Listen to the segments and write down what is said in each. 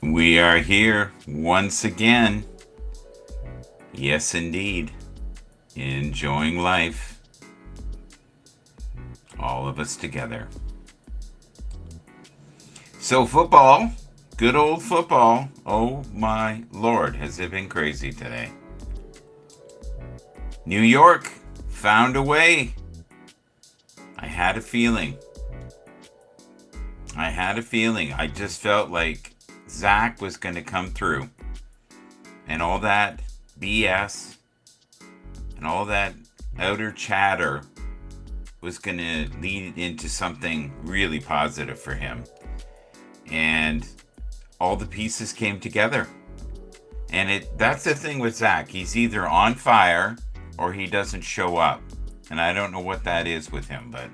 We are here once again. Yes, indeed. Enjoying life. All of us together. So, football. Good old football. Oh my lord, has it been crazy today? New York found a way. I had a feeling. I just felt like Zach was going to come through. And all that BS and all that outer chatter was going to lead into something really positive for him. And all the pieces came together. And that's the thing with Zach. He's either on fire or he doesn't show up. And I don't know what that is with him, but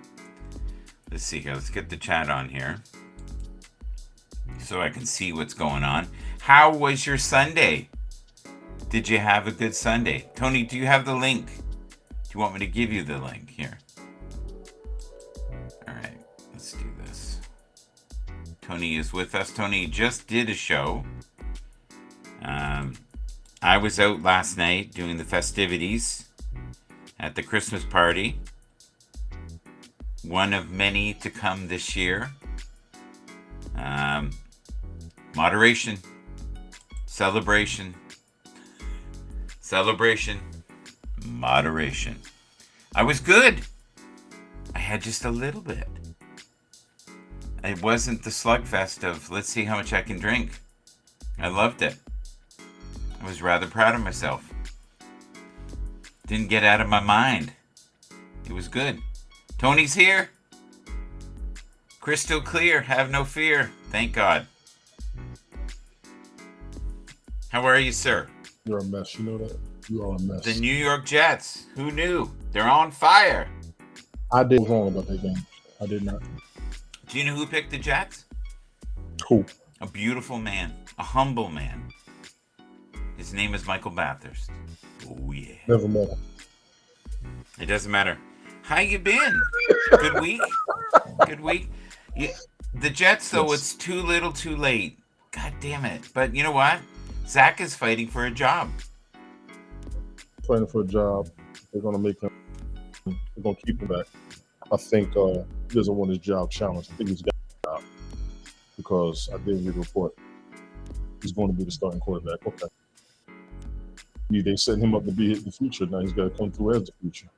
let's see here. Let's get the chat on here so I can see what's going on. How was your Sunday? Did you have a good Sunday? Tony, do you have the link? Do you want me to give you the link here? All right, let's do this. Tony is with us. Tony just did a show. I was out last night doing the festivities at the Christmas party. One of many to come this year. Moderation. Celebration. Moderation. I was good. I had just a little bit. It wasn't the slugfest of let's see how much I can drink. I loved it. I was rather proud of myself. Didn't get out of my mind. It was good. Tony's here. Crystal clear. Have no fear. Thank God. How are you, sir? You're a mess. You know that? You are a mess. The New York Jets. Who knew? They're on fire. I did wrong about that game. I did not. Do you know who picked the Jets? Who? A beautiful man. A humble man. His name is Michael Bathurst. Oh, yeah. Never met him. It doesn't matter. How you been? Good week? Good week? Yeah, the Jets, though, Yes. it's too little too late. God damn it. But you know what? Zach is fighting for a job. Playing for a job. They're going to make him. They're going to keep him back. I think he doesn't want his job challenged. I think he's got a job because I did read a report. He's going to be the starting quarterback. Okay. They set him up to be the future. Now he's got to come through as the future.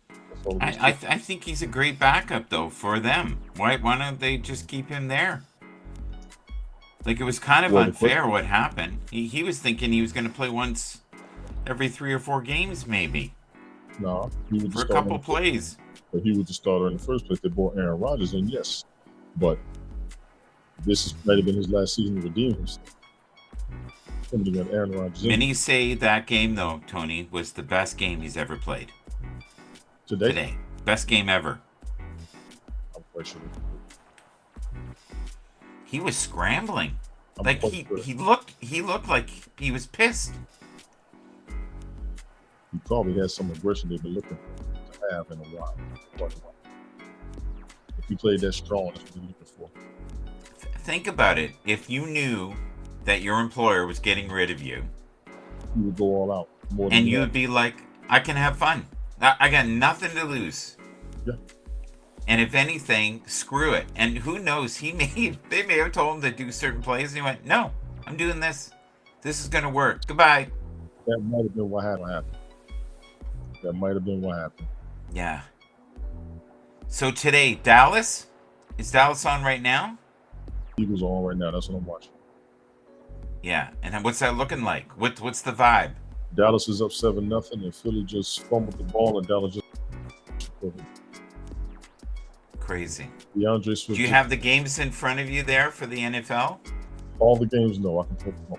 That's all it is. I think he's a great backup, though, for them. Why don't they just keep him there? Like, it was kind of Well, unfair what happened. He was thinking he was going to play once every 3 or 4 games, maybe, No, he was the for a starter. couple plays. But he was the starter in the first place. They brought Aaron Rodgers in, yes. But this might have been his last season to redeem himself. Somebody got Aaron Rodgers in Many say that game, though, Tony, was the best game he's ever played. Today. Best game ever. I'm quite sure. He was scrambling. I'm Like quite he sure. he looked like he was pissed. He probably has some aggression they've been looking to have in a while. If he played that strong, that's what they're looking for. Think about it. If you knew that your employer was getting rid of you, He would go all out more than and he you had. would be like, I can have fun. I got nothing to lose. Yeah. And if anything, screw it. And who knows? They may have told him to do certain plays, and he went, no, I'm doing this. This is gonna work. Goodbye. That might have been what happened. That might have been what happened. Yeah. So today, Dallas? Is Dallas on right now? Eagles are on right now. That's what I'm watching. Yeah. And what's that looking like? What's the vibe? Dallas is up 7-0, and Philly just fumbled the ball, and Dallas just. Crazy. DeAndre Swift. Do you have the games in front of you there for the NFL? all the games? No, I can take them off.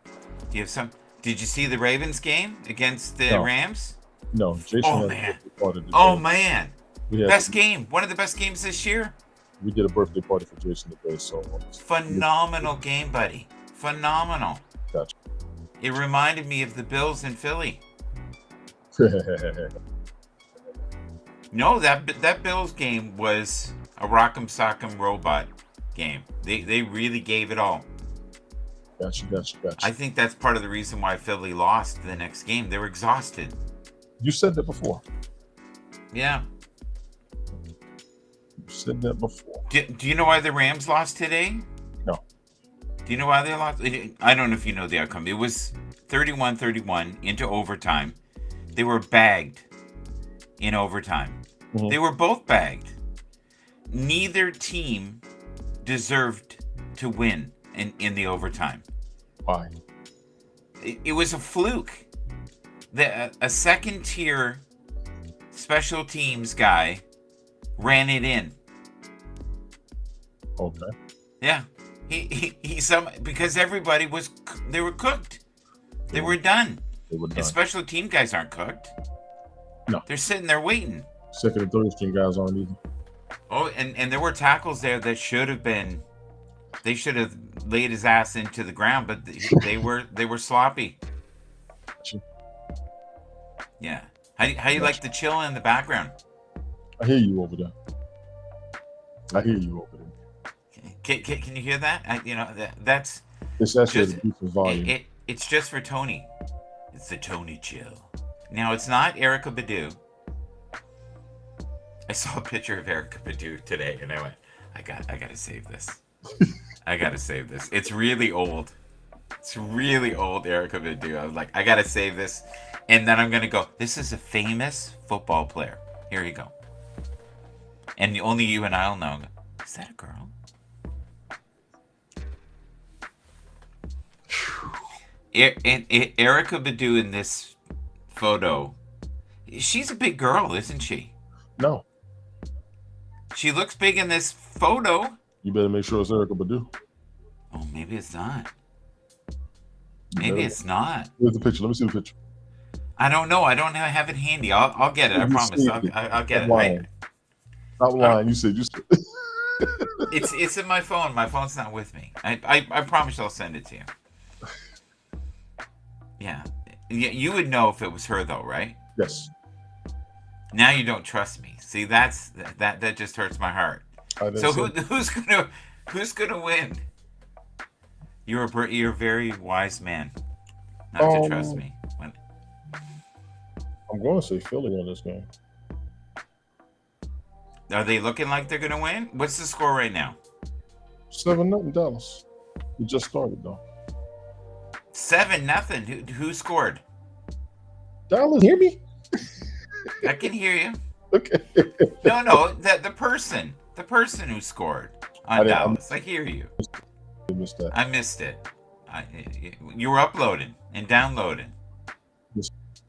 Do you have some? Did you see the Ravens game against the No. Rams? No, Jason Oh, has a man. birthday party today. Oh man, We had best game. One of the best games this year. we did a birthday party for Jason today, so Phenomenal game, buddy. Phenomenal. Gotcha. It reminded me of the Bills in Philly. No, that Bills game was a rock'em sock'em robot. game. They really gave it all. Gotcha. I think that's part of the reason why Philly lost the next game. They were exhausted. You said that before. Yeah. You said that before. Do you know why the Rams lost today? No. Do you know why they lost? I don't know if you know the outcome. It was 31-31 into overtime. They were bagged in overtime. Mhm. They were both bagged. Neither team deserved to win in the overtime. Why? It was a fluke. A second tier special teams guy ran it in. Okay. Yeah. He because everybody they were cooked. They were done. They were done. And special team guys aren't cooked. No. They're sitting there waiting. Second and third string guys aren't either. Oh, and there were tackles there that they should have laid his ass into the ground, but they were sloppy. Gotcha. Yeah. How you like the chill in the background? I hear you over there. Can you hear that? That's It's actually just a decent volume. it's just for Tony. It's the Tony chill. Now it's not Erykah Badu. I saw a picture of Erykah Badu today, and I went, I gotta save this. I gotta save this. It's really old. It's really old, Erykah Badu. I was like, I gotta save this, and then I'm gonna go. This is a famous football player. Here you go. And only you and I'll know. Is that a girl? Erykah Badu in this photo, she's a big girl, isn't she? No. She looks big in this photo. You better make sure it's Erykah Badu. Oh, maybe it's not. Maybe it's not. Where's the picture? Let me see the picture. I don't know. I don't have it handy. I'll get it. I promise. I'll get it. Stop lying. You said. It's in my phone. My phone's not with me. I promise I'll send it to you. Yeah. You would know if it was her though, right? Yes. Now you don't trust me. See, that just hurts my heart. So who's gonna win? You're a very wise man not to trust me. I'm going to say Philly on this game. Are they looking like they're gonna win? What's the score right now? 7-0 Dallas. We just started though. 7-0. Who scored? Dallas, hear me? I can hear you. Okay. No, the person who scored on Dallas. I hear you. I missed it. You were uploading and downloading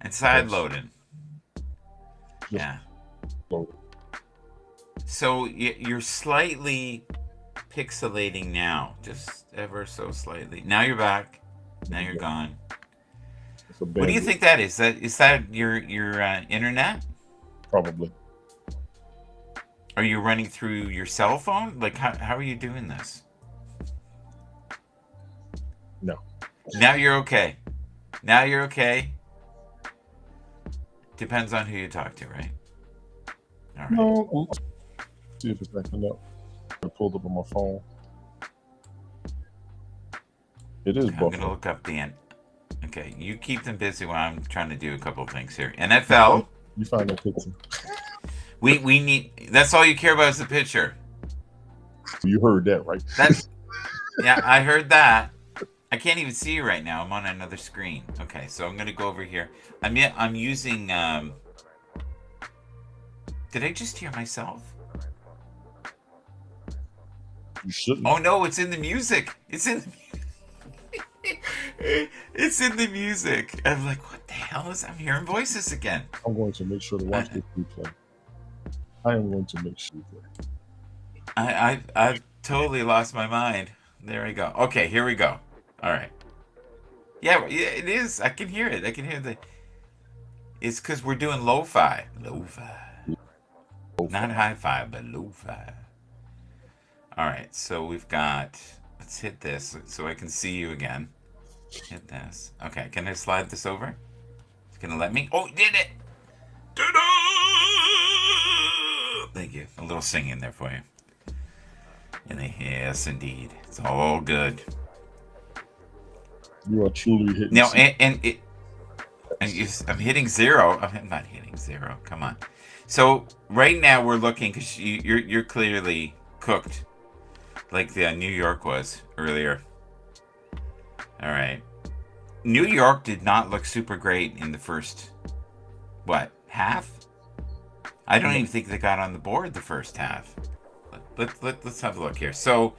and side loading. Yeah. So you're slightly pixelating now, just ever so slightly. Now you're back. Now you're gone. What do you think that is? Is that your internet? Probably. Are you running through your cell phone? Like how are you doing this? No. Now you're okay. Now you're okay. Depends on who you talk to, right? All right. No. See if it's acting up. I pulled up on my phone. It is. I'm gonna look up the end. Okay, you keep them busy while I'm trying to do a couple of things here. NFL. You find that picture. We need. That's all you care about is the picture. You heard that, right? Yeah, I heard that. I can't even see you right now. I'm on another screen. Okay, so I'm gonna go over here. I'm using. Did I just hear myself? You shouldn't. Oh no, it's in the music. It's in the music. I'm like, what the hell is? I'm hearing voices again. I'm going to make sure to watch this replay. I am going to make sure. I've totally lost my mind. There we go. Okay, here we go. All right. Yeah, it is. I can hear it. I can hear It's because we're doing lo-fi. Not hi-fi, but lo-fi. All right, so we've got. Let's hit this so I can see you again. Hit this. Okay, can I slide this over? It's gonna let me. Oh, did it! Ta-da! Thank you. A little singing there for you. Yes, indeed. It's all good. You are truly hitting. Now, I'm hitting zero. I'm not hitting zero. Come on. So right now we're looking because you're clearly cooked, like the New York was earlier. All right. New York did not look super great in the first, half? I don't even think they got on the board the first half. Let's have a look here. So,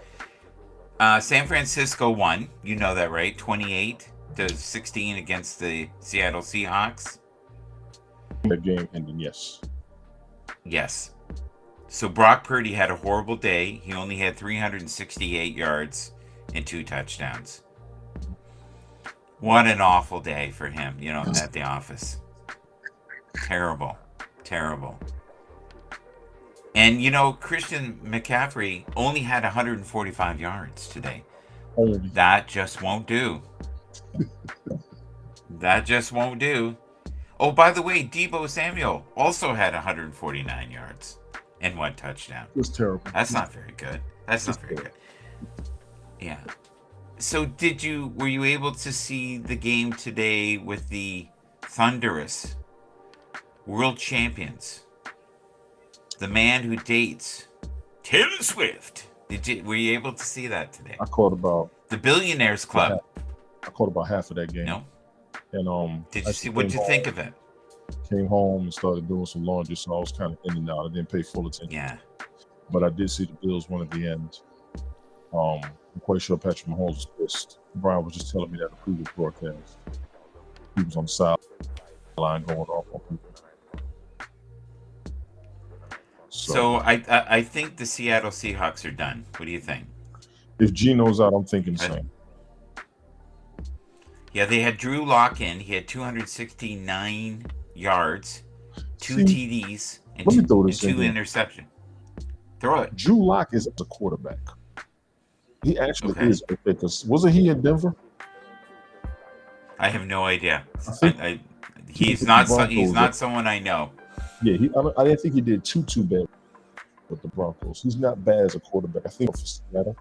San Francisco won. You know that, right? 28-16 against the Seattle Seahawks. The game ending, yes. Yes. So Brock Purdy had a horrible day. He only had 368 yards and 2 touchdowns. What an awful day for him, at the office. Terrible. Terrible. And, Christian McCaffrey only had 145 yards today. That just won't do. That just won't do. Oh, by the way, Deebo Samuel also had 149 yards and 1 touchdown. It's terrible. That's not very good. That's not very good. Yeah. So were you able to see the game today with the thunderous world champions? The man who dates Taylor Swift. Were you able to see that today? I caught about the Billionaires Club. I caught about half of that game. No. And did you see? What did you think of it? Came home and started doing some laundry, so I was kind of in and out. I didn't pay full attention. Yeah. But I did see the Bills win at the end. I'm quite sure Patrick Mahomes was pissed. Brian was just telling me that in the previous broadcast. He was on the sideline going off on people. So I think the Seattle Seahawks are done. What do you think? If Geno's out, I'm thinking the same. Yeah, they had Drew Lock in. He had 269 yards, 2 TDs, and 2 interceptions. Throw it. Drew Lock is a quarterback. He actually is. Because wasn't he in Denver? I have no idea. He's not someone I know. Yeah, I didn't think he did too bad with the Broncos. He's not bad as a quarterback. I think for Seattle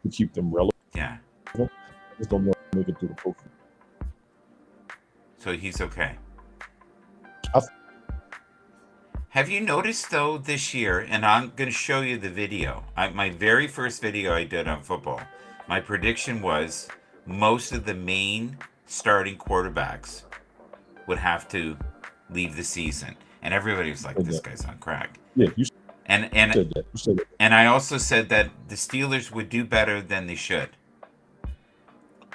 to keep them relevant. Yeah. Just don't make it through the profile. So he's okay. Have you noticed though this year, and I'm going to show you the video. My very first video I did on football, my prediction was most of the main starting quarterbacks would have to leave the season. And everybody was like, this guy's on crack. Yeah, you said that. You said that. And I also said that the Steelers would do better than they should.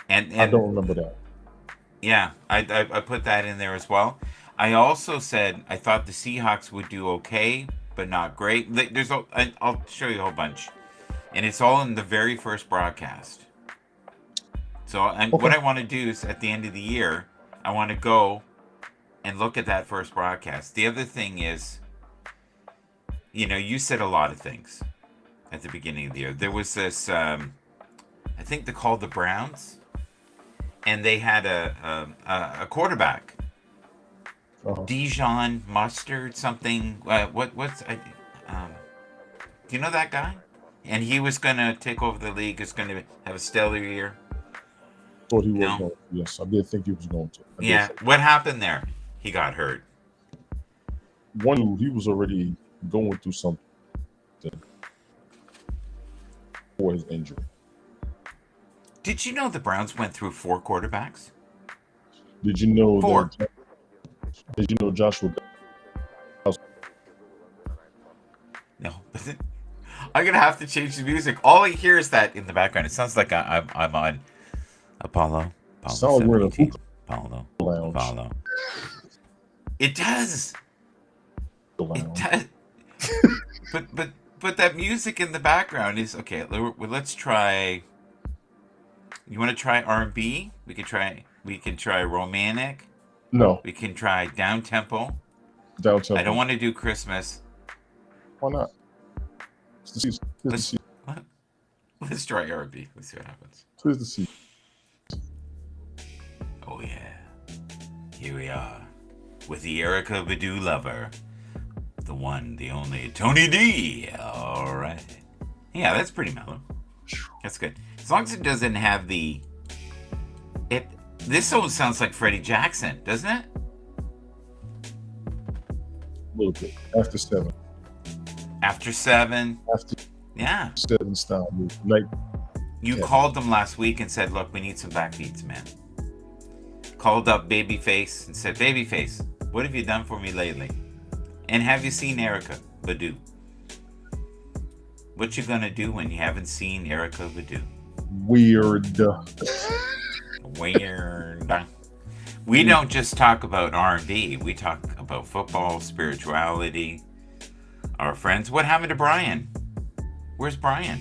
And I don't remember that. Yeah, I put that in there as well. I also said I thought the Seahawks would do okay, but not great. I'll show you a whole bunch. And it's all in the very first broadcast. So what I want to do is at the end of the year, I want to go and look at that first broadcast. The other thing is, you said a lot of things at the beginning of the year. There was this, I think they called the Browns, and they had a quarterback, Dijon Mustard something. Do you know that guy? And he was going to take over the league. Is going to have a stellar year. Thought he was going to. Yes, I did think he was going to. What happened there? He got hurt. He was already going through something for his injury. Did you know the Browns went through 4 quarterbacks? Did you know 4? Did you know Joshua? No. I'm going to have to change the music. All I hear is that in the background. It sounds like I'm on Apollo. Apollo. It does. It does. but that music in the background is okay. Let's try. You want to try R&B? We can try romantic. No. We can try down tempo. Down tempo. I don't want to do Christmas. Why not? Let's try R&B. Let's see what happens. Tis the season. Oh yeah. Here we are with the Erykah Badu lover, the one, the only Tony D. All right. Yeah, that's pretty mellow. That's good. As long as it doesn't have it. This almost sounds like Freddie Jackson, doesn't it? A little bit. After 7. After 7. After Yeah. 7 style. Night. You called them last week and said, look, we need some backbeats, man. Called up Babyface and said, Babyface, what have you done for me lately? And have you seen Erykah Badu? What you gonna do when you haven't seen Erykah Badu? Weird. Weird. We don't just talk about R&B. We talk about football, spirituality, our friends. What happened to Brian? Where's Brian?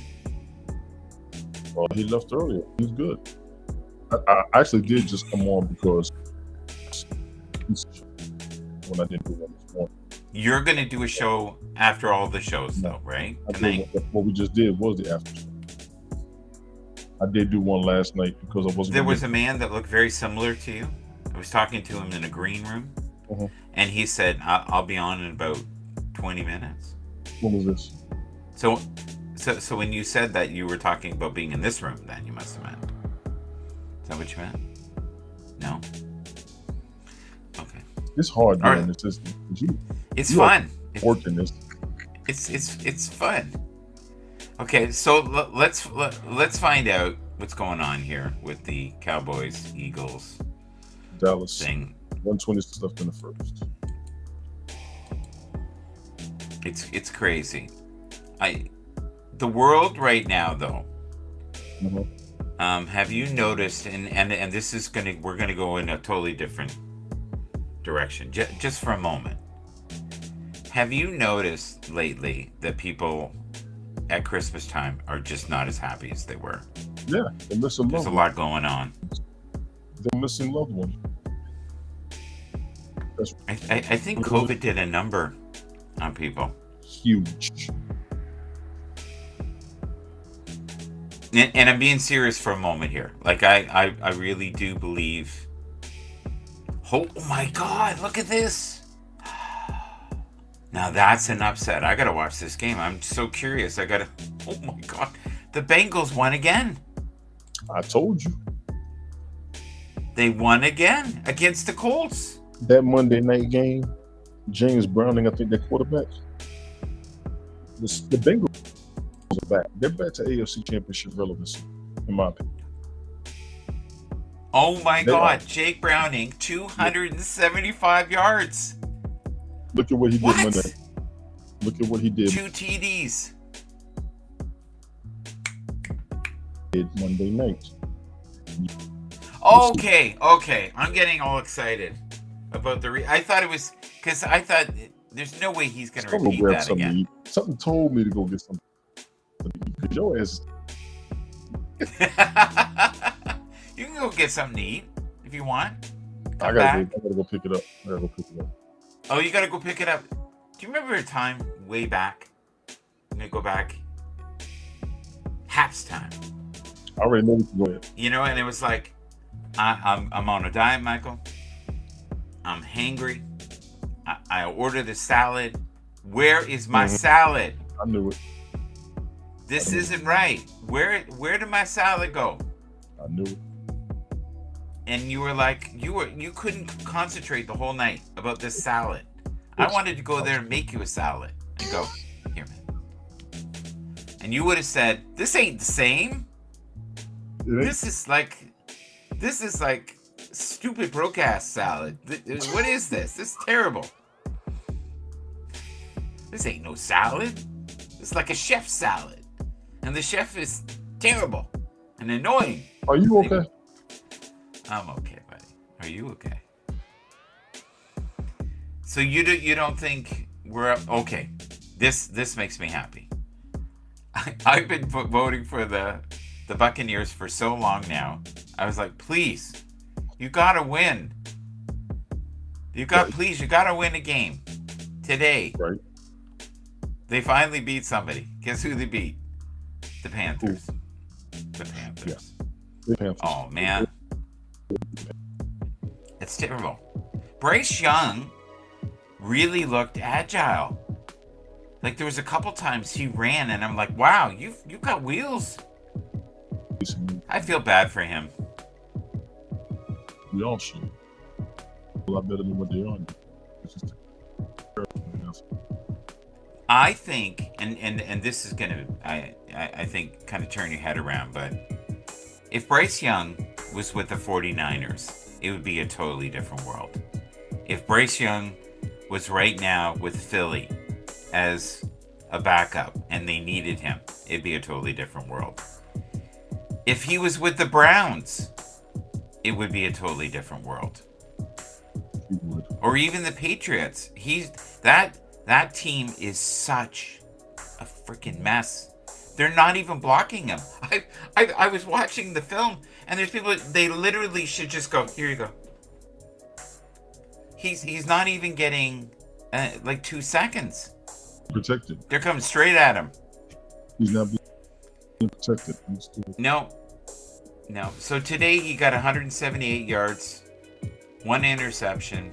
Well, he left earlier. He was good. I actually did just come on because when I didn't do one this morning. You're going to do a show after all the shows, though, right? What we just did was the after show. I did do one last night because I wasn't. There was a man that looked very similar to you. I was talking to him in a green room, and he said, I'll be on in about 20 minutes. What was this? So when you said that, you were talking about being in this room, then you must have meant. Is that what you meant? No? Okay. It's hard doing right. this. It's fun. Working this. It's fun. Okay, so let's find out what's going on here with the Cowboys Eagles Dallas thing. 120 left in the first. It's crazy. The world right now, though. Have you noticed? And this is we're gonna go in a totally different direction, just for a moment. Have you noticed lately that people at Christmas time are just not as happy as they were? Yeah, they're missing There's a lot going on. They're missing loved ones. I think COVID did a number on people. Huge. And I'm being serious for a moment here. Like I really do believe. Oh my God! Look at this. Now that's an upset. I gotta watch this game. I'm so curious. Oh my God! The Bengals won again. I told you. They won again against the Colts. That Monday night game, James Browning, I think their quarterback. The Bengals are back. They're back to AFC Championship relevancy, in my opinion. Oh my God! Jake Browning, 275 yards. Look at what he did Monday. Look at what he did. 2 TDs. Monday night. Okay. I'm getting all excited about I thought it was because I thought there's no way he's going to repeat that again. Something told me to go get something. Because your ass. You can go get something to eat if you want. I gotta go pick it up. Oh, you gotta go pick it up. Do you remember a time way back? I'm gonna go back. Haps time. I already know what you're going. You know, and it was like, I'm on a diet, Michael. I'm hangry. I ordered a salad. Where is my salad? I knew it. This isn't right. Where did my salad go? I knew it. And you were like, you couldn't concentrate the whole night about this salad. I wanted to go there and make you a salad and go, here, man. And you would have said, this ain't the same. This is like stupid broadcast salad. What is this? This is terrible. This ain't no salad. It's like a chef's salad. And the chef is terrible and annoying. Are you okay? I'm okay, buddy. Are you okay? So you don't think we're up? Okay. This makes me happy. I've been voting for the Buccaneers for so long now. I was like, please, you gotta win. Please, you gotta win a game today. Right. They finally beat somebody. Guess who they beat? The Panthers. The Panthers. Yeah. The Panthers. Oh man. It's terrible. Bryce Young really looked agile. Like there was a couple times he ran, and I'm like, wow, you got wheels. I feel bad for him. We all should. A lot better than what they are. I think, and this is gonna, I think, kind of turn your head around, but if Bryce Young was with the 49ers, it would be a totally different world. If Bryce Young was right now with Philly as a backup and they needed him, it'd be a totally different world. If he was with the Browns, it would be a totally different world. Or even the Patriots. That team is such a freaking mess. They're not even blocking him. I was watching the film, and there's people, they literally should just go, here you go. He's not even getting like 2 seconds. Protected. They're coming straight at him. He's not being protected. No. So today he got 178 yards, 1 interception.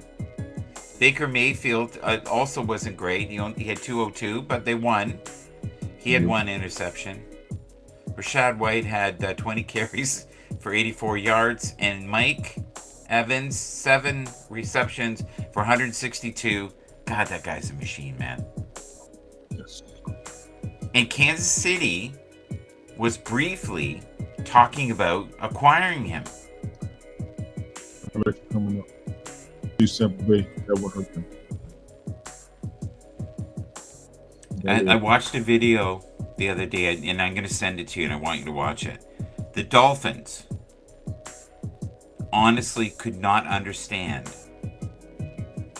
Baker Mayfield also wasn't great. He had 202, but they won. He had 1 interception. Rashad White had 20 carries for 84 yards. And Mike Evans, 7 receptions for 162. God, that guy's a machine, man. Yes. And Kansas City was briefly talking about acquiring him. Coming up. Tampa Bay, that would hurt them. I watched a video the other day, and I'm going to send it to you, and I want you to watch it. The Dolphins honestly could not understand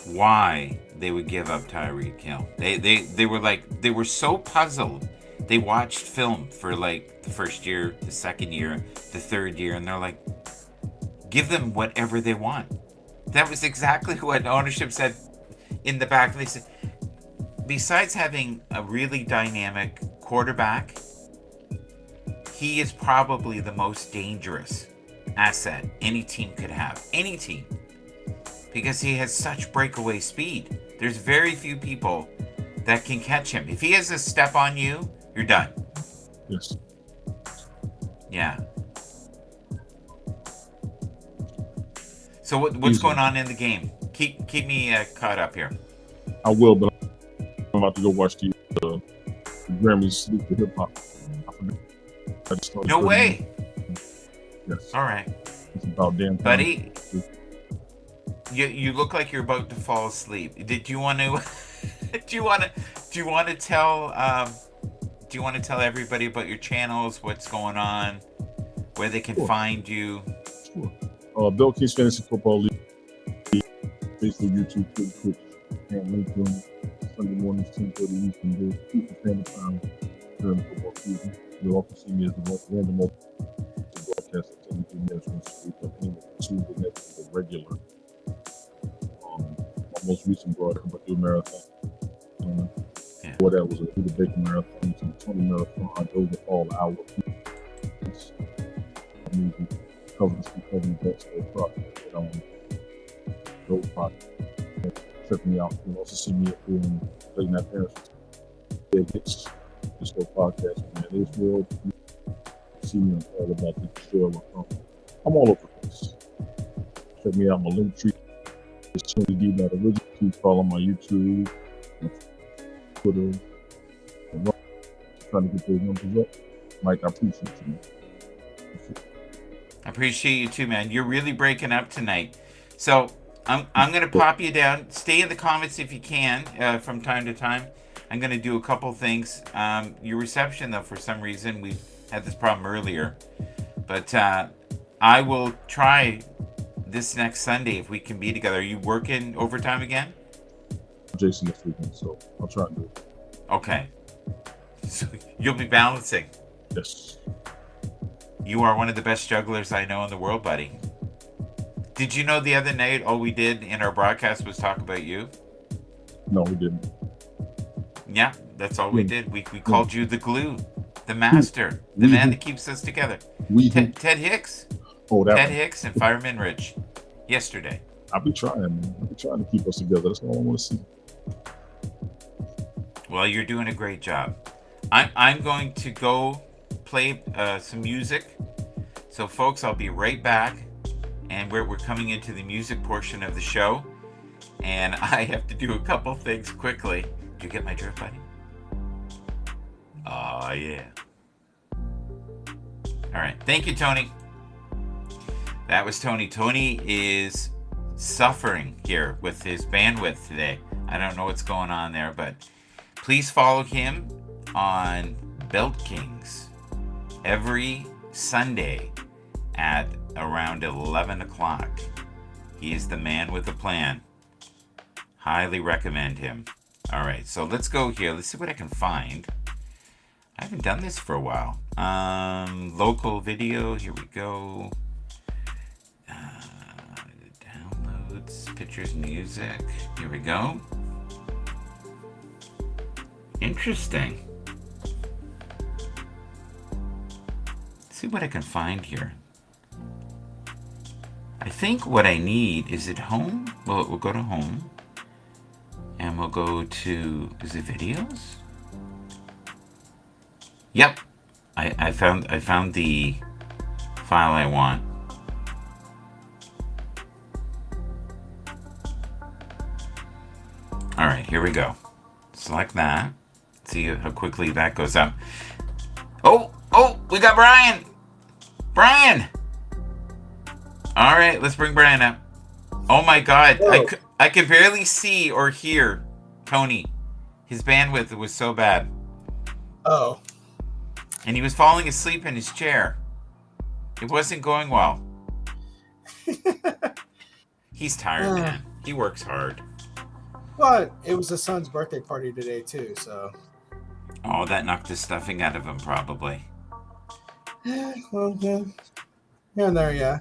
why they would give up Tyreek Hill. They were so puzzled. They watched film for like the first year, the second year, the third year, and they're like, give them whatever they want. That was exactly what ownership said in the back. They said, besides having a really dynamic quarterback, he is probably the most dangerous asset any team could have. Any team. Because he has such breakaway speed. There's very few people that can catch him. If he has a step on you, you're done. Yes. Yeah. So what's going on in the game? Keep me caught up here. I will, but I'm about to go watch the Grammys Sleep for Hip Hop. No way. Yes. All right. It's about damn time. Buddy, you look like you're about to fall asleep. Did you want to? do you want to tell everybody about your channels? What's going on? Where they can find you? Sure. Bill Case Fantasy Football League, Facebook, YouTube, Twitch, and LinkedIn. Sunday mornings, 10:30 Eastern. There's Eastern Standard Time during the football season. You'll also see me as the random broadcast at 10 minutes from Street to the next the regular. My most recent broadcast about the marathon. Before that was a the Baker marathon, some 20 marathon. Those are all our music. Covering bets for project. Those projects. Check me out. You can also see me up here in Late Night Parents. Big Hits. This whole podcast, man. This world. See me on all about the show. I'm all over the place. Check me out. My link tree is Tony D. Not original. Please follow my YouTube, my Twitter. I'm trying to get those numbers up. Mike, I appreciate you, man. I appreciate you too, man. You're really breaking up tonight. So I'm gonna pop you down. Stay in the comments if you can from time to time. I'm gonna do a couple things. Your reception, though, for some reason we had this problem earlier, but I will try this next Sunday if we can be together. Are you working overtime again? Jason this weekend, so I'll try and do it. Okay. So you'll be balancing. Yes. You are one of the best jugglers I know in the world, buddy. Did you know the other night all we did in our broadcast was talk about you? No, we didn't. Yeah, that's all we did. We called you the glue, the master, the man that keeps us together. Ted Hicks. Oh, that Ted Hicks and Fireman Rich. Yesterday. I'll be trying, man. I'll be trying to keep us together. That's all I want to see. Well, you're doing a great job. I'm going to go play some music. So, folks, I'll be right back. And we're coming into the music portion of the show. And I have to do a couple things quickly. Did you get my drift, buddy? Oh, yeah. All right. Thank you, Tony. That was Tony. Tony is suffering here with his bandwidth today. I don't know what's going on there, but please follow him on Belt Kings every Sunday at around 11 o'clock. He is the man with a plan. Highly recommend him. All right, so let's go here. Let's see what I can find. I haven't done this for a while. Local video. Here we go. Downloads, pictures, music. Here we go. Interesting. Let's see what I can find here. I think what I need is it home. Well, we'll go to home, and we'll go to, is it videos? Yep, I found the file I want. All right, here we go. Select that. See how quickly that goes up. Oh, we got Brian. Brian. All right, let's bring Brian up. Oh my God, I could barely see or hear Tony. His bandwidth was so bad. Oh. And he was falling asleep in his chair. It wasn't going well. He's tired, man. He works hard. But it was his son's birthday party today, too, so. Oh, that knocked the stuffing out of him, probably. Well, yeah. Here and there, yeah.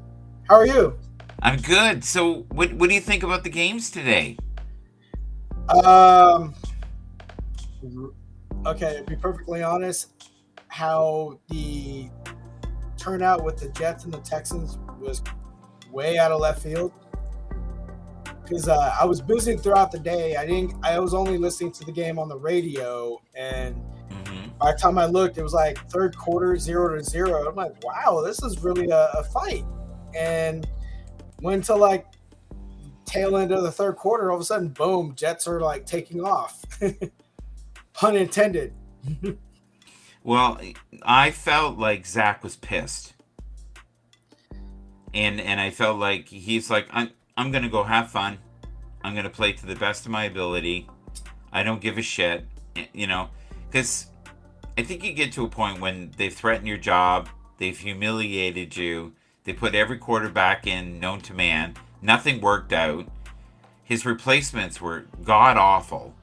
How are you? I'm good. So, what do you think about the games today? Okay, to be perfectly honest, how the turnout with the Jets and the Texans was way out of left field. Because I was busy throughout the day. I was only listening to the game on the radio, and by the time I looked, it was like third quarter 0-0. I'm like, wow, this is really a fight. And went to like tail end of the third quarter, all of a sudden, boom, Jets are like taking off. Pun intended. Well, I felt like Zach was pissed. And I felt like he's like, I'm going to go have fun. I'm going to play to the best of my ability. I don't give a shit, you know, because I think you get to a point when they've threatened your job, they've humiliated you, they put every quarterback in known to man, nothing worked out. His replacements were god-awful.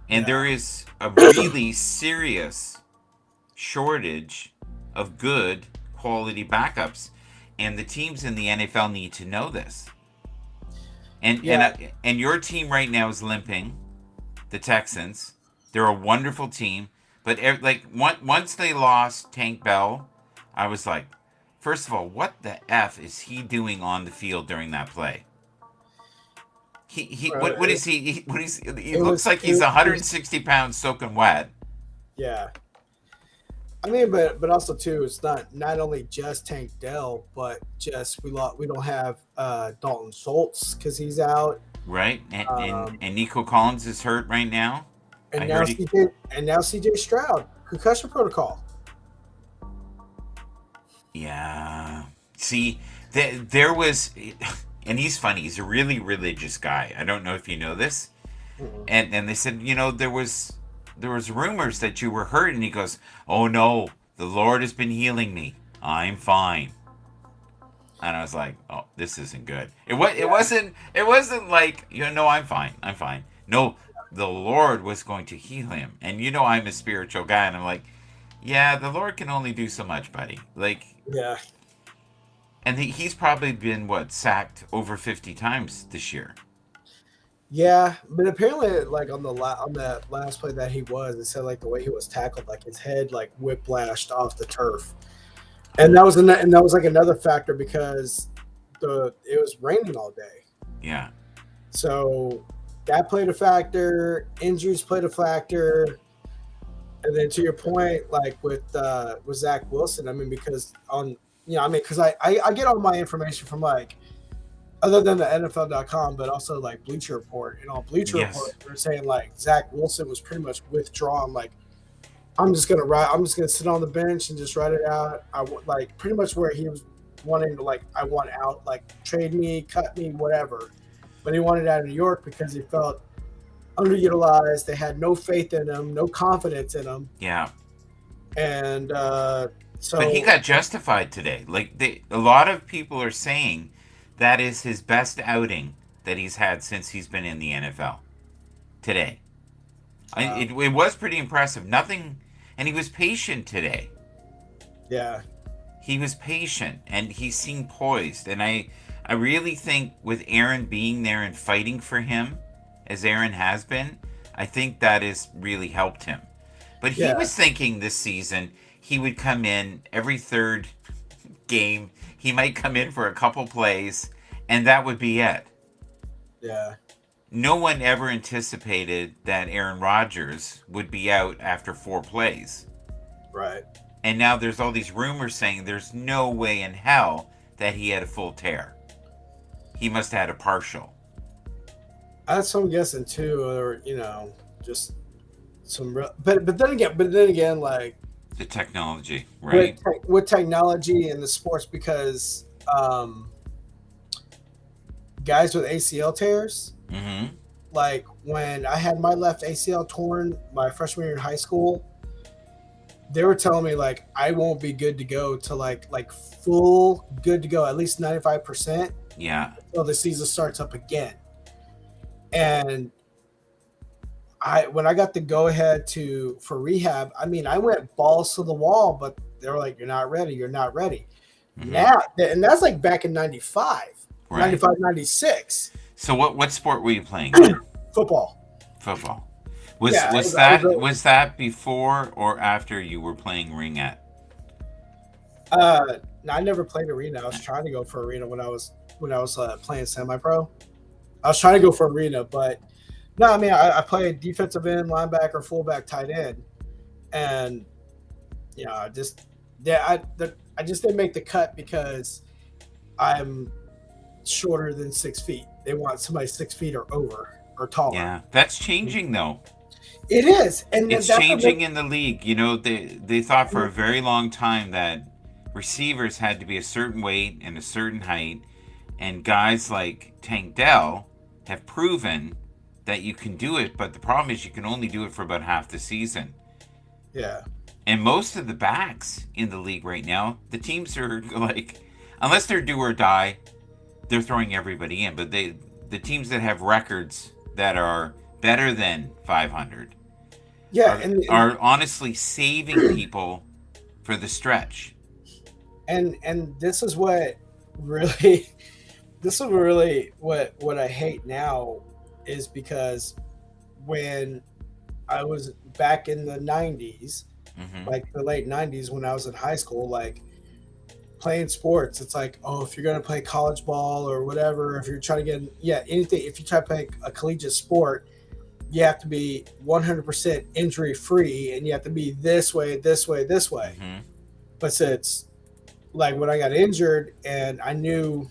And there is a really serious shortage of good quality backups. And the teams in the NFL need to know this. And your team right now is limping, the Texans. They're a wonderful team, but like once they lost Tank Bell, I was like, first of all, what the F is he doing on the field during that play? What is he? He looks like he's 160 pounds soaking wet. Yeah. I mean, but also too, it's not only just Tank Dell, but just we don't have Dalton Schultz because he's out, right? And Nico Collins is hurt right now. And now CJ Stroud, concussion protocol. Yeah. See, there was, and he's funny. He's a really religious guy. I don't know if you know this. Mm-hmm. And they said, you know, there was rumors that you were hurt, and he goes, "Oh no, the Lord has been healing me. I'm fine." And I was like, "Oh, this isn't good." It wasn't like, you know, I'm fine. No, the Lord was going to heal him. And you know, I'm a spiritual guy, and I'm like, yeah, the Lord can only do so much, buddy. Like, yeah. And he's probably been sacked over 50 times this year. Yeah, but apparently, like on that last play that he was, it said like the way he was tackled, like his head like whiplashed off the turf, and that was like another factor because it was raining all day. Yeah. So that played a factor. Injuries played a factor. And then to your point, like with Zach Wilson, I mean, because because I get all my information from like other than the NFL.com, but also like Bleacher Report. And on Bleacher Yes. Report, they're saying like Zach Wilson was pretty much withdrawn. Like I'm just gonna sit on the bench and just write it out. Like pretty much where he was wanting to like I want out, like trade me, cut me, whatever. But he wanted out of New York because he felt underutilized. They had no faith in him, no confidence in him, Yeah. and so. But he got justified today. Like a lot of people are saying that is his best outing that he's had since he's been in the NFL today. It was pretty impressive. Nothing, and he was patient today. Yeah. He was patient, and he seemed poised. And I really think with Aaron being there and fighting for him, as Aaron has been, I think that has really helped him. But he was thinking this season he would come in every third game. He might come in for a couple plays, and that would be it. Yeah. No one ever anticipated that Aaron Rodgers would be out after 4 plays. Right. And now there's all these rumors saying there's no way in hell that he had a full tear. He must have had a partial. That's what I'm guessing too, or just some real. But then again, like The technology, right? with technology in the sports, because guys with ACL tears, Mm-hmm. like when I had my left ACL torn my freshman year in high school, they were telling me like I won't be good to go to like full good to go, at least 95%. Yeah. Until the season starts up again. And when I got the go ahead for rehab, I mean, I went balls to the wall, but they were like, you're not ready. Mm-hmm. Now, and that's like back in 95, Right. 95, 96. So what sport were you playing? Football. Football. Was Yeah, was that before or after you were playing ringette? I never played arena. I was trying to go for arena when I was playing semi-pro. I was trying to go for arena, but no, I mean, I played defensive end, linebacker, fullback, tight end, and I just didn't make the cut because I'm shorter than 6 feet. They want somebody 6 feet or over or taller. Yeah, that's changing though. It is, and It's changing in the league. They thought for a very long time that receivers had to be a certain weight and a certain height, and guys like Tank Dell have proven that you can do it, but the problem is you can only do it for about half the season. Yeah. And most of the backs in the league right now, the teams are like, unless they're do or die, they're throwing everybody in. But the teams that have records that are better than 500 are honestly saving people for the stretch. And this is what really what I hate now is because when I was back in the 90s, like the late 90s when I was in high school, like playing sports, it's like, oh, if you're going to play college ball or whatever, if you're trying to get anything, if you try to play a collegiate sport, you have to be 100% injury free and you have to be this way. But since like when I got injured and I knew,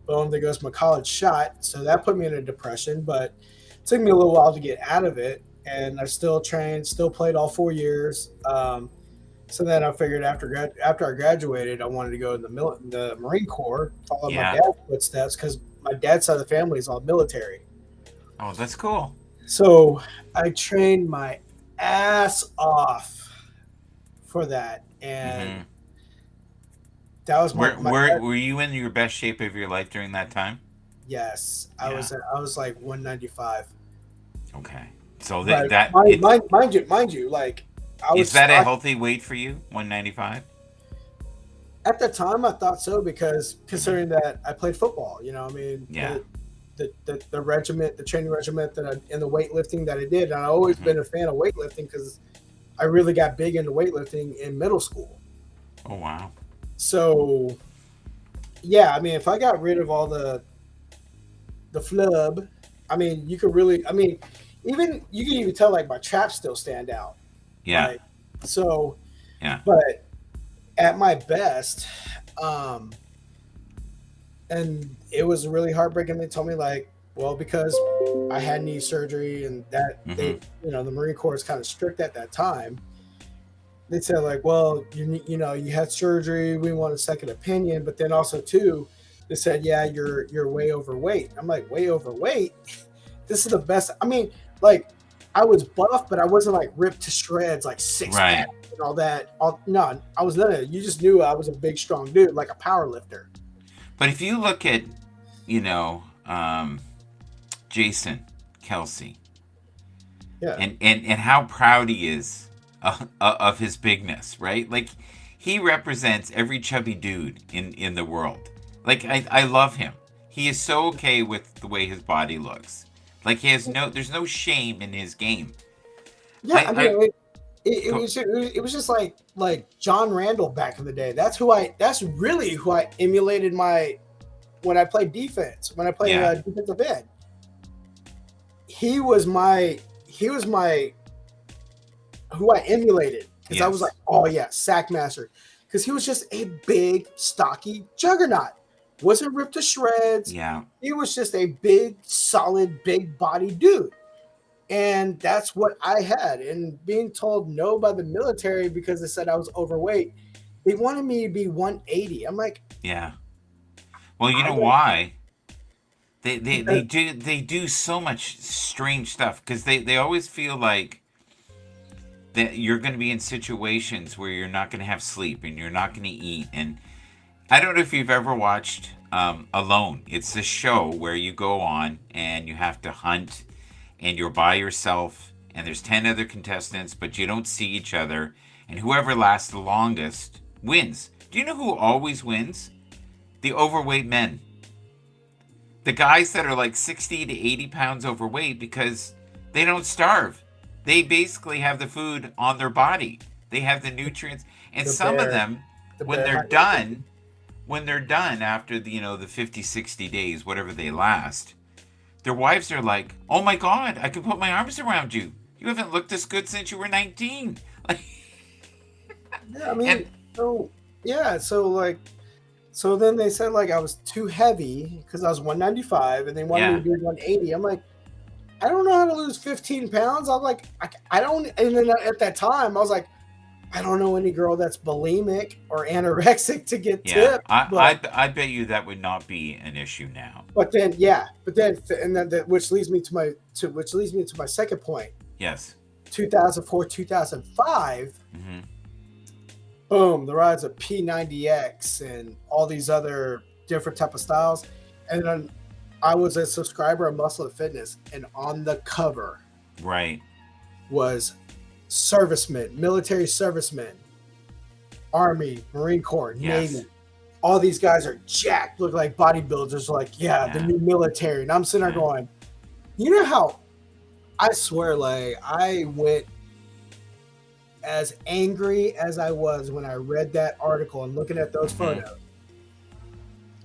boom, there goes my college shot. So that put me in a depression, but it took me a little while to get out of it. And I still trained, still played all 4 years. So then I figured after I graduated, I wanted to go in the Marine Corps, follow my dad's footsteps, because my dad's side of the family is all military. Oh, that's cool. So I trained my ass off for that. And that was were you in your best shape of your life during that time? Yes, I was like 195. Okay, so mind you, like is that a healthy weight for you? 195. At the time, I thought so because considering that I played football, I mean, the regiment, the training regiment and the weightlifting that I did, and I've always been a fan of weightlifting because I really got big into weightlifting in middle school. Oh wow. So, yeah, I mean, if I got rid of all the flub I mean, you could really, I mean, even you can even tell like my traps still stand out. Yeah. Like, so, Yeah. but at my best, um, and it was really heartbreaking. They told me like, well, because I had knee surgery and that they, you know, the Marine Corps is kind of strict at that time. They said like, well, you know, you had surgery. We want a second opinion, but then also too, they said, yeah, you're way overweight. I'm like, way overweight. This is the best. I mean, like, I was buff, but I wasn't like ripped to shreds, like six Right. pack and all that. No, I was none of it. You just knew I was a big, strong dude, like a power lifter. But if you look at, you know, Jason Kelsey, Yeah. and how proud he is of his bigness, right? Like, he represents every chubby dude in the world. Like, I love him. He is so okay with the way his body looks. Like, there's no shame in his game. Yeah, I mean, it was just like John Randall back in the day. That's really who I emulated when I played defense, when I played defensive end. He was my who I emulated because I was like, oh yeah, sack master, because he was just a big, stocky juggernaut. Wasn't ripped to shreds. Yeah. He was just a big, solid, big body dude. And that's what I had. And being told no by the military because they said I was overweight, they wanted me to be 180. I'm like, yeah. Well, you know why? They do so much strange stuff because they always feel like that you're going to be in situations where you're not going to have sleep and you're not going to eat. And I don't know if you've ever watched Alone. It's a show where you go on and you have to hunt and you're by yourself and there's 10 other contestants, but you don't see each other. And whoever lasts the longest wins. Do you know who always wins? The overweight men. The guys that are like 60 to 80 pounds overweight because they don't starve. They basically have the food on their body. They have the nutrients. And some of them, when they're done after the 50, 60 days, whatever they last, their wives are like, oh my God, I can put my arms around you. You haven't looked this good since you were 19. Like, yeah, I mean, so then they said like I was too heavy because I was 195 and they wanted me to be 180. I'm like, I don't know how to lose 15 pounds. I'm like, I don't. And then at that time, I was like, I don't know any girl that's bulimic or anorexic to get tipped. I bet you that would not be an issue now. But then, which leads me to my second point. Yes. 2004, 2005. Mm-hmm. Boom, the rise of P90X and all these other different type of styles. And then I was a subscriber of Muscle and Fitness, and on the cover was servicemen, military servicemen, Army, Marine Corps, Navy. All these guys are jacked, look like bodybuilders, like, the new military. And I'm sitting there going, you know how, I swear, like, I went as angry as I was when I read that article and looking at those photos.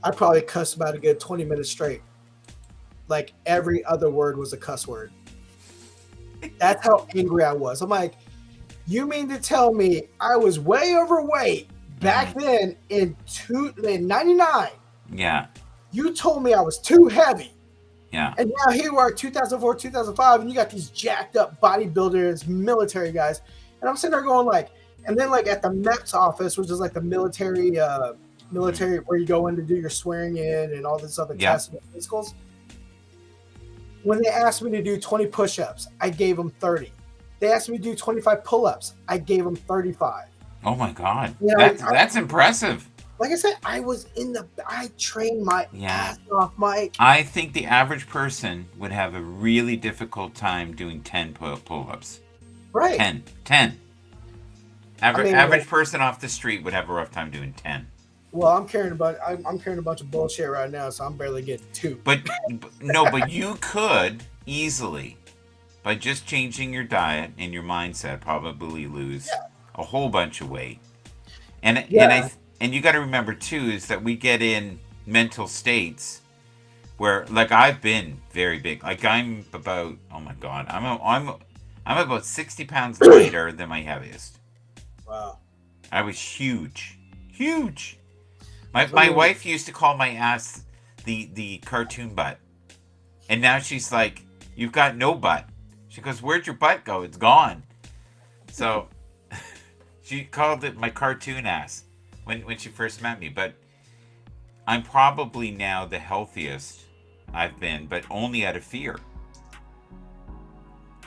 I probably cussed about a good 20 minutes straight. Like, every other word was a cuss word. That's how angry I was. I'm like, you mean to tell me I was way overweight back then in 99? Yeah. You told me I was too heavy. Yeah. And now here we are, 2004, 2005, and you got these jacked up bodybuilders, military guys. And I'm sitting there going like, and then like at the MEPS office, which is like the military where you go in to do your swearing in and all this other tests and physicals. When they asked me to do 20 push-ups, I gave them 30. They asked me to do 25 pull-ups, I gave them 35. Oh my God, that's impressive. Like I said, I trained my ass off, Mike. I think the average person would have a really difficult time doing 10 pull-ups. Right. 10. Average person off the street would have a rough time doing 10. Well, I'm carrying a bunch of bullshit right now, so I'm barely getting 2. But you could easily, by just changing your diet and your mindset, probably lose a whole bunch of weight. And you got to remember too is that we get in mental states where like I've been very big. Like I'm about, oh my god, I'm about 60 pounds lighter than my heaviest. Wow. I was huge, huge. My So, my wife used to call my ass the cartoon butt, and now she's like, "You've got no butt." She goes, "Where'd your butt go? It's gone." So she called it my cartoon ass when she first met me. But I'm probably now the healthiest I've been, but only out of fear.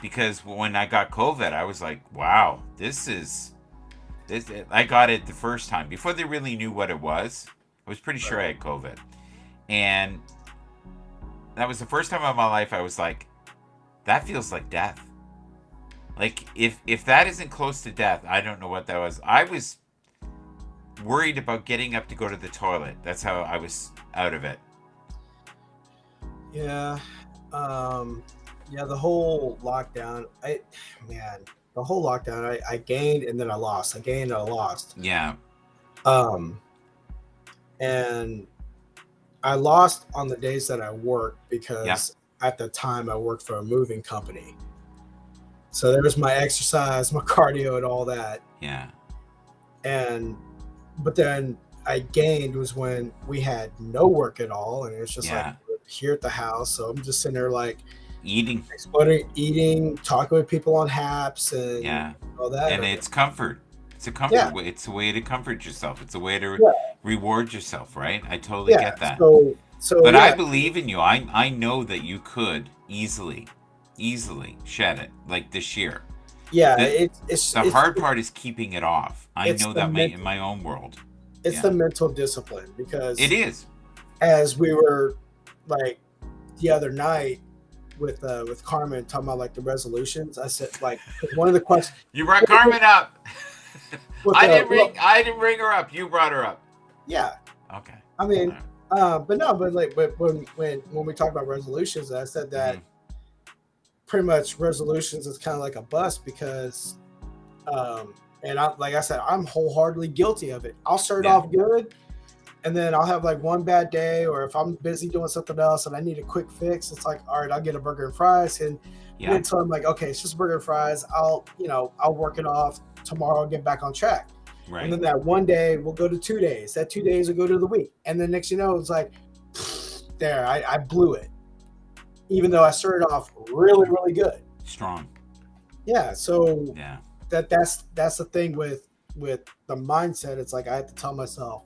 Because when I got COVID, I was like, "Wow, this is this." I got it the first time before they really knew what it was. I was pretty sure I had COVID, and that was the first time in my life I was like, "That feels like death." Like if that isn't close to death, I don't know what that was. I was worried about getting up to go to the toilet. That's how I was out of it. yeah. Yeah, the whole lockdown, the whole lockdown, I gained and then I lost. I gained and I lost. Yeah, Um, and I lost on the days that I worked yeah, because at the time I worked for a moving company. So there was my exercise, my cardio, and all that. yeah, And but then I gained was when we had no work at all, and it was just like yeah. here at the house. So I'm just sitting there like Eating, exploding, eating, talking with people on Haps and yeah. all that. And it's comfort. It's a comfort. Yeah, It's a way to comfort yourself. It's a way to yeah, reward yourself, right? I totally yeah. get that. So But I yeah, believe in you. I know that you could easily shed it like this year. yeah. The It's the hard part is keeping it off. I it's know the that in mental my own world. it's Yeah, the mental discipline it because is. as we were like the other night with Carmen talking about like the resolutions, I said like 'cause one of the questions You brought Carmen up. with I the didn't well, bring her up. You brought her up. yeah. Okay. I All mean, right. but no, but like, but when we talk about resolutions, I said that Mhm. pretty much resolutions is kind of like a bust because, and I like I said, I'm wholeheartedly guilty of it. I'll start Yeah. off good, and then I'll have like one bad day, or if I'm busy doing something else and I need a quick fix, it's like, all right, I'll get a burger and fries, and Yeah. wait until I'm like, okay, it's just burger and fries. I'll work it off tomorrow. I'll get back on track. And Right. then that one day will go to 2 days. That 2 days will go to the week. And then next you know, it's like, there, I blew it. Even though I started off really, really good. Strong. Yeah. So Yeah. that's the thing with the mindset. It's like I have to tell myself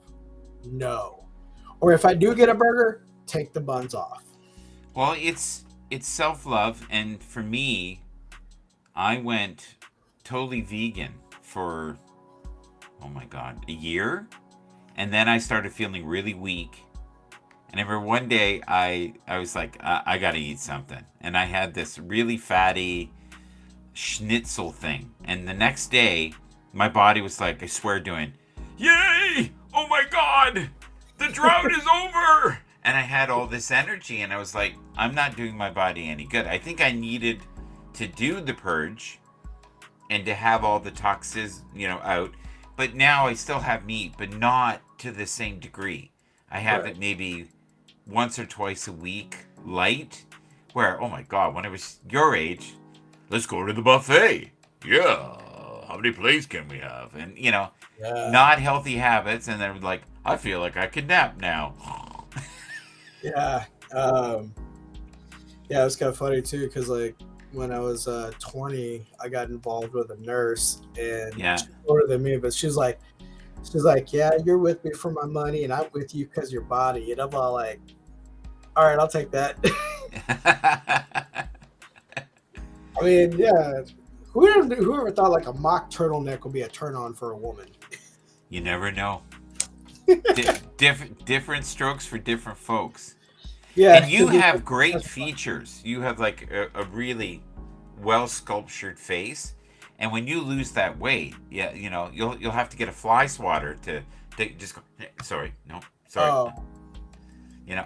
no. Or if I do get a burger, take the buns off. Well, it's self-love, and for me, I went totally vegan for, oh my god, a year, and then I started feeling really weak. And I remember one day I was like, I gotta eat something, and I had this really fatty schnitzel thing, and the next day my body was like, I swear, doing, yay! Oh my god, the drought is over! And I had all this energy, and I was like, I'm not doing my body any good. I think I needed to do the purge and to have all the toxins, out. But now I still have meat, but not to the same degree. I have Right. it maybe once or twice a week, light. Where, oh my god, when I was your age, let's go to the buffet. Yeah, how many plates can we have? And Yeah. not healthy habits. And they're like, I feel like I could nap now. Yeah. Um, yeah, it was kind of funny too, because like when I was 20, I got involved with a nurse, and Yeah. she's older than me, but she's like, yeah, you're with me for my money, and I'm with you because your body, and I'm all like, all right, I'll take that. I mean, yeah, whoever thought like a mock turtleneck would be a turn on for a woman? You never know. Different strokes for different folks. Yeah, And you 'cause it's have like, great that's fun. features. You have like a really well sculptured face. And when you lose that weight, yeah, you'll have to get a fly swatter to just go. "Hey, sorry, no, sorry. Oh,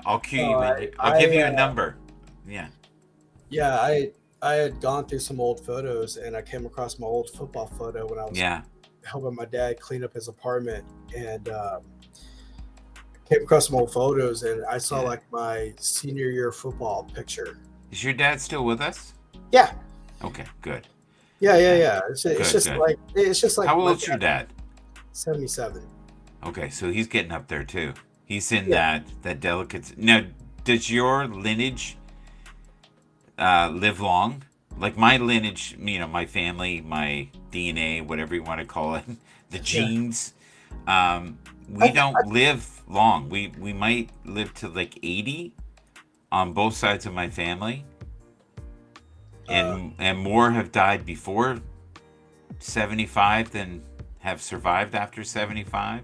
I'll cue no, you in. I'll give you a number. Yeah, yeah, I had gone through some old photos, and I came across my old football photo when I was yeah, helping my dad clean up his apartment, and came across some old photos, and I saw Yeah. like my senior year football picture. Is your dad still with us? Yeah, Okay, good. yeah. It's Good, just good. like How my old's your dad? 77. Okay, so he's getting up there too. He's in Yeah. that delicate. Now, does your lineage live long? Like my lineage, my family, my DNA, whatever you want to call it, the Yeah. genes. We I, don't live long. We might live to like 80 on both sides of my family, and more have died before 75 than have survived after 75.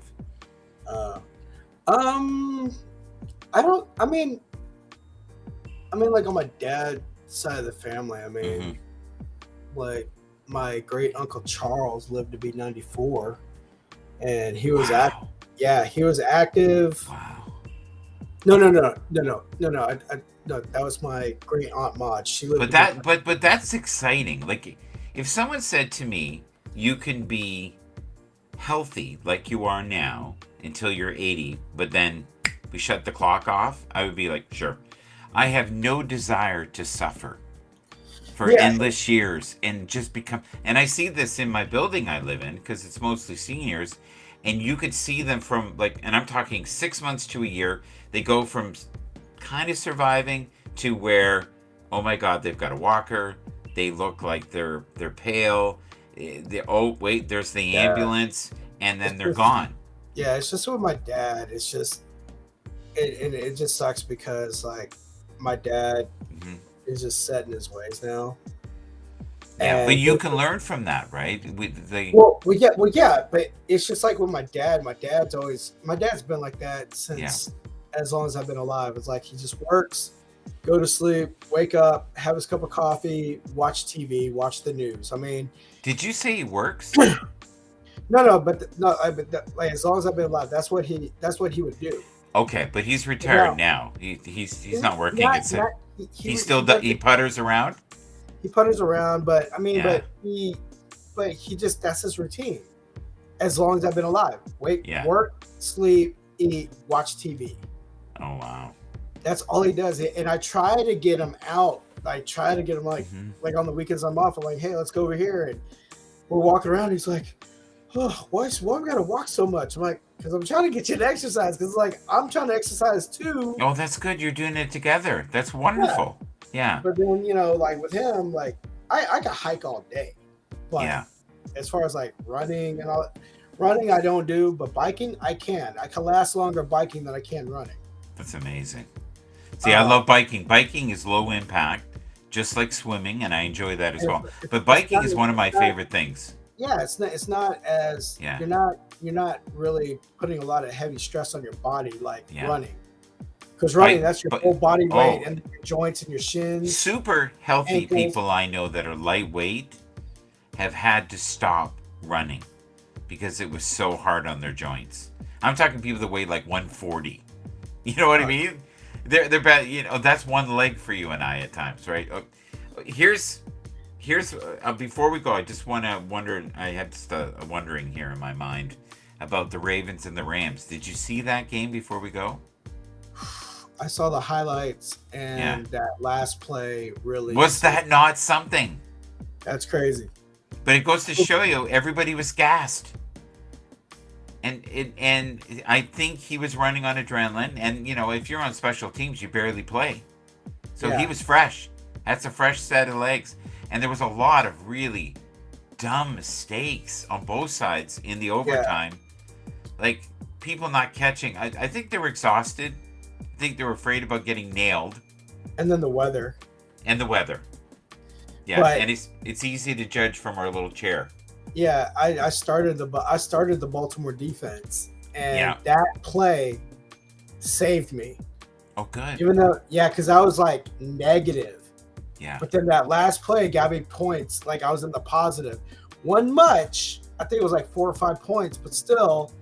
uh, um, I don't. Like on my dad's side of the family. Hmm. Like my great uncle Charles lived to be 94, and he was Wow. Yeah, he was active. Wow. No. No, that was my great aunt Maud. She lived. But to be, but that's exciting. Like if someone said to me, "You can be healthy like you are now until you're 80, but then we shut the clock off," I would be like, "Sure." I have no desire to suffer for Yeah. endless years and just become. And I see this in my building I live in because it's mostly seniors, and you could see them from like, and I'm talking 6 months to a year. They go from kind of surviving to where, oh my God, they've got a walker. They look like they're pale. Oh wait, there's the Yeah. ambulance, and then It's they're just- gone. Yeah, it's just with my dad. It's just it just sucks because like my dad Hmm. is just set in his ways now. Yeah, but And you can learn from that, right? They, yeah, but it's just like with my dad. My dad's been like that since as long as I've been alive. It's like he just works, go to sleep, wake up, have his cup of coffee, watch TV, watch the news. I mean, did you say he works? like as long as I've been alive, that's what he would do. Okay, but he's retired now. He's not working. It's he still he putters around. he putters around, but I mean, Yeah. but he just that's his routine. As long as I've been alive, Yeah. work, sleep, eat, watch TV. Oh wow. That's all he does. And I try to get him out. I try to get him Mhm. like on the weekends I'm off. I'm like, hey, let's go over here, and we're walking around. He's like, oh, why we gotta walk so much? I'm like, because I'm trying to get you to exercise. Because like I'm trying to exercise too. Oh, that's good. You're doing it together. That's wonderful. Yeah. But then like with him, like I could hike all day. But Yeah. as far as like running and all that, running I don't do, but biking I can. I can last longer biking than I can running. That's amazing. See, I love biking. Biking is low impact, just like swimming, and I enjoy that as well. But biking is one of my favorite things. Yeah, it's not as Yeah. you're not really putting a lot of heavy stress on your body like Yeah. running. Because running, that's your but- whole body weight oh. and your joints and your shins. Super healthy Ankles. people I know that are lightweight have had to stop running because it was so hard on their joints. I'm talking people that weigh like 140. You know what I mean? They're bad. That's one leg for you and I at times, right? Here's before we go, I just want to wonder. I had just a wondering here in my mind about the Ravens and the Rams. Did you see that game before we go? I saw the highlights and that last play really Was that not something? That's crazy. But it goes to show you, everybody was gassed. And I think he was running on adrenaline. And, if you're on special teams, you barely play. So he Yeah. was fresh. That's a fresh set of legs. And there was a lot of really dumb mistakes on both sides in the overtime. Like, people not catching. I think they were exhausted. I think they were afraid about getting nailed. And then the weather. And the weather. Yeah, But- and it's easy to judge from our little chair. Yeah, I started the Baltimore defense, and Yeah. that play saved me. Oh, good. Even though, because I was like negative, Yeah. but then that last play got me points. Like I was in the positive. One much, I think it was like 4 or 5 points, but still,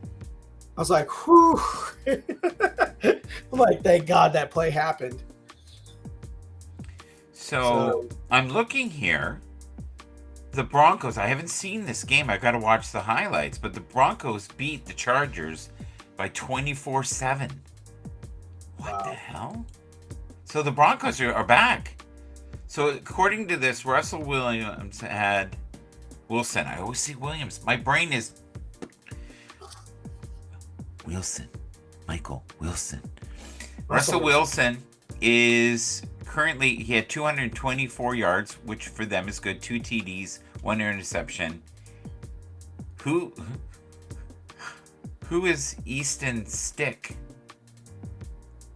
I was like, whew. I'm like, thank God that play happened. So I'm looking here. The Broncos, I haven't seen this game. I got to watch the highlights, but the Broncos beat the Chargers by 24-7. What Wow. the hell? So the Broncos are back. So according to this, Russell Williams had Wilson. I always see Williams. My brain is Wilson. Michael Wilson. Russell Wilson is currently, he had 224 yards, which for them is good. 2 TDs, 1 interception. Who is Easton Stick?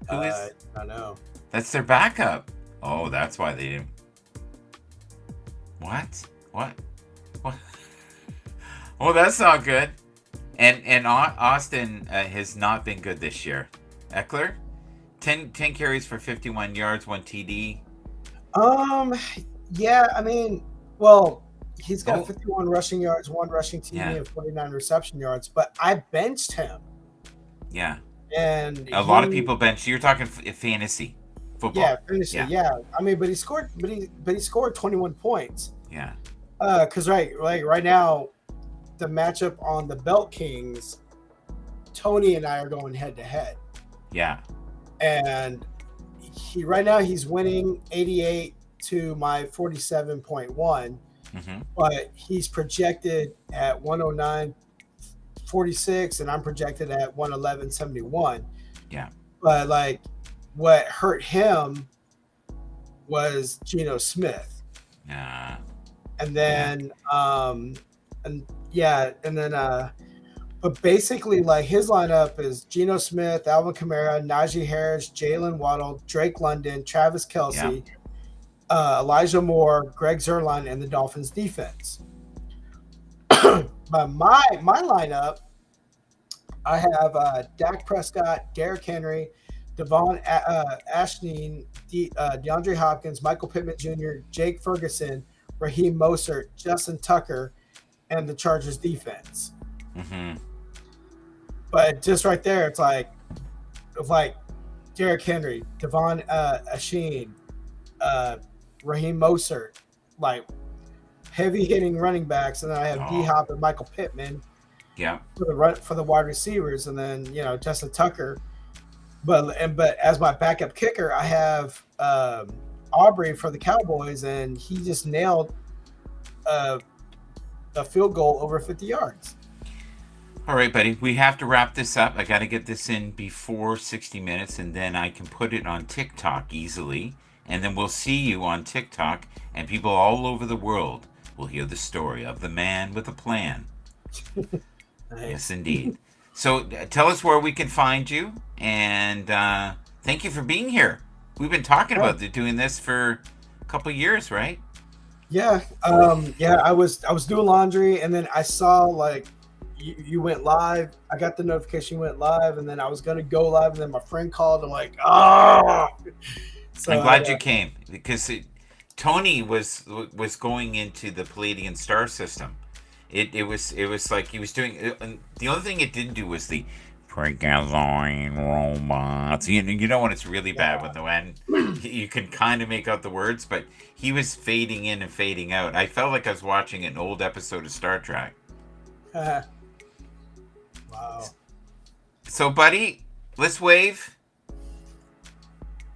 Who is? I don't know. That's their backup. Oh, that's why they didn't. What? Oh, that's not good. And Austin has not been good this year. Eckler, 10 carries for 51 yards, 1 TD. Yeah, I mean, well, he's got Oh. 51 rushing yards, 1 rushing TD, Yeah. and 49 reception yards. But I benched him, Yeah, and a lot of people bench. You're talking fantasy football. Yeah, finishing. Yeah. Yeah. I mean, but he scored 21 points. Yeah. Because right now, the matchup on the Belt Kings, Tony and I are going head to head, Yeah. and right now he's winning 88 to my 47.1, Mm-hmm. but he's projected at 109.46, and I'm projected at 111.71. Yeah. But like, what hurt him was Geno Smith. Yeah. And then but basically, like, his lineup is Geno Smith, Alvin Kamara, Najee Harris, Jalen Waddle, Drake London, Travis Kelce, Elijah Moore, Greg Zuerlein, and the Dolphins defense. But my lineup, I have Dak Prescott, Derrick Henry, Devon Ashton, DeAndre Hopkins, Michael Pittman Jr., Jake Ferguson, Raheem Mostert, Justin Tucker, and the Chargers defense. Mm-hmm. But just right there, it's like Derrick Henry, Devon Asheen, Raheem Mostert, like heavy hitting running backs, and then I have D Hop and Michael Pittman. Yeah. For the wide receivers, and then Justin Tucker. But as my backup kicker, I have Aubrey for the Cowboys, and he just nailed a field goal over 50 yards. All right, buddy. We have to wrap this up. I got to get this in before 60 minutes, and then I can put it on TikTok easily. And then we'll see you on TikTok, and people all over the world will hear the story of the man with a plan. Yes, indeed. So tell us where we can find you, and thank you for being here. We've been talking about doing this for a couple of years, right? Yeah. I was doing laundry, and then I saw like you went live. I got the notification you went live, and then I was gonna go live, and then my friend called. I'm like, So, I'm glad you came, because Tony was going into the Palladian star system. It was like he was doing. The only thing it didn't do was the freakazoid robots. You know when it's really bad when you can kind of make out the words, but he was fading in and fading out. I felt like I was watching an old episode of Star Trek. wow. So, buddy, let's wave.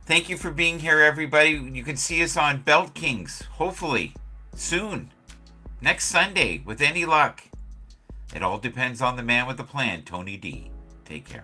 Thank you for being here, everybody. You can see us on Belt Kings, hopefully, soon. Next Sunday, with any luck. It all depends on the man with the plan, Tony D. Take care.